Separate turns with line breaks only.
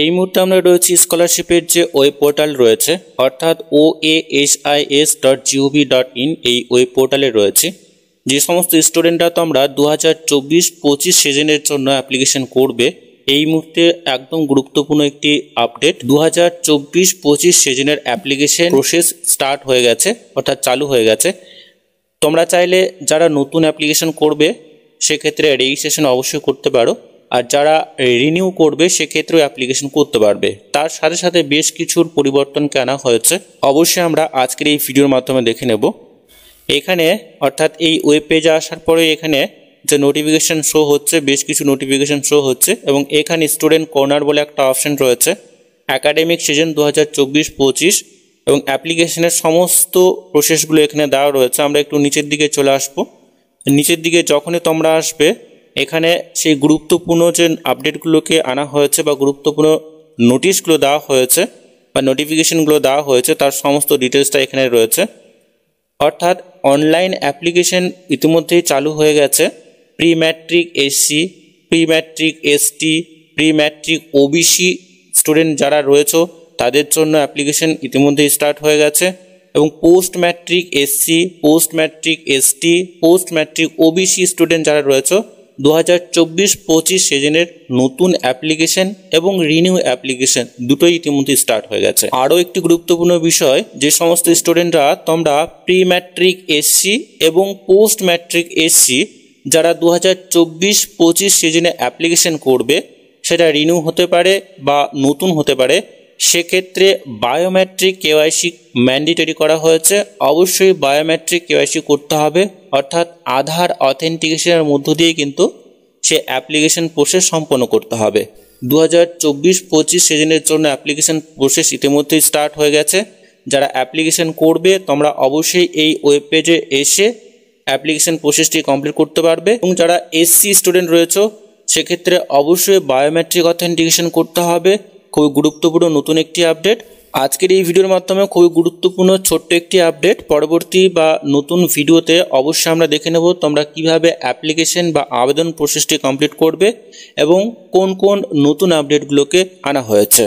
এই মুহূর্তে আমরা রয়েছি স্কলারশিপের যে ওয়েব পোর্টাল রয়েছে অর্থাৎ oasis.gov.in এই ওয়েব পোর্টালে রয়েছে। যে সমস্ত স্টুডেন্টরা তোমরা 2024-25 সেশনের জন্য অ্যাপ্লিকেশন করবে, এই মুহূর্তে একদম গুরুত্বপূর্ণ একটি আপডেট। 2024-25 সেশনের অ্যাপ্লিকেশন প্রসেস স্টার্ট হয়ে গেছে, অর্থাৎ চালু হয়ে গেছে। তোমরা চাইলে যারা নতুন অ্যাপ্লিকেশন করবে সেক্ষেত্রে রেজিস্ট্রেশন অবশ্যই করতে পারো, আর যারা রিনিউ করবে সেক্ষেত্রেও অ্যাপ্লিকেশন করতে পারবে। তার সাথে সাথে বেশ কিছুর পরিবর্তনকে আনা হয়েছে, অবশ্যই আমরা আজকের এই ভিডিওর মাধ্যমে দেখে নেব। এখানে অর্থাৎ এই ওয়েব পেজে আসার পরে এখানে যে নোটিফিকেশন শো হচ্ছে, বেশ কিছু নোটিফিকেশন শো হচ্ছে এবং এখানে স্টুডেন্ট কর্নার বলে একটা অপশন রয়েছে। একাডেমিক সিজন 2024-25 এবং অ্যাপ্লিকেশনের সমস্ত প্রসেসগুলো এখানে দেওয়া রয়েছে। আমরা একটু নিচের দিকে চলে আসবো। নিচের দিকে যখনই তোমরা আসবে এখানে সেই গুরুত্বপূর্ণ যে আপডেটগুলোকে আনা হয়েছে বা গুরুত্বপূর্ণ নোটিশগুলো দেওয়া হয়েছে বা নোটিফিকেশনগুলো দেওয়া হয়েছে তার সমস্ত ডিটেলসটা এখানে রয়েছে। অর্থাৎ অনলাইন অ্যাপ্লিকেশন ইতিমধ্যেই চালু হয়ে গেছে। Pre matric SC, pre matric ST, pre matric OBC student যারা রয়েছে তাদের জন্য অ্যাপ্লিকেশন ইতিমধ্যেই স্টার্ট হয়ে গেছে এবং post matric SC, post matric ST, post matric OBC student যারা রয়েছে 2024-25 সেশনের নতুন অ্যাপ্লিকেশন এবং রিনিউ অ্যাপ্লিকেশন দুটোই ইতিমধ্যে স্টার্ট হয়ে গেছে। আরও একটি গুরুত্বপূর্ণ বিষয়, যে সমস্ত স্টুডেন্টরা তোমরা প্রি ম্যাট্রিক এসসি এবং পোস্ট ম্যাট্রিক এসসি যারা 2024-25 সেশনে অ্যাপ্লিকেশন করবে, সেটা রিনিউ হতে পারে বা নতুন হতে পারে, সেক্ষেত্রে বায়োমেট্রিক কেওয়াইসি ম্যান্ডেটরি করা হয়েছে। অবশ্যই বায়োমেট্রিক কেওয়াইসি করতে হবে, অর্থাৎ আধার অথেন্টিকেশনের মধ্য দিয়ে কিন্তু সে অ্যাপ্লিকেশন প্রসেস সম্পন্ন করতে হবে। 2024-25 সেশনের জন্য অ্যাপ্লিকেশন প্রসেস ইতিমধ্যেই স্টার্ট হয়ে গেছে। যারা অ্যাপ্লিকেশন করবে তোমরা অবশ্যই এই ওয়েব পেজে এসে অ্যাপ্লিকেশন প্রসেসটি কমপ্লিট করতে পারবে এবং যারা এসসি স্টুডেন্ট রয়েছে সেক্ষেত্রে অবশ্যই বায়োমেট্রিক অথেন্টিকেশন করতে হবে। খুবই গুরুত্বপূর্ণ নতুন একটি আপডেট। আজকের এই ভিডিওর মাধ্যমে খুবই গুরুত্বপূর্ণ ছোট্ট একটি আপডেট। পরবর্তী বা নতুন ভিডিওতে অবশ্যই আমরা দেখে নেব তোমরা কিভাবে অ্যাপ্লিকেশন বা আবেদন প্রসেসটি কমপ্লিট করবে এবং কোন কোন নতুন আপডেটগুলোকে আনা হয়েছে।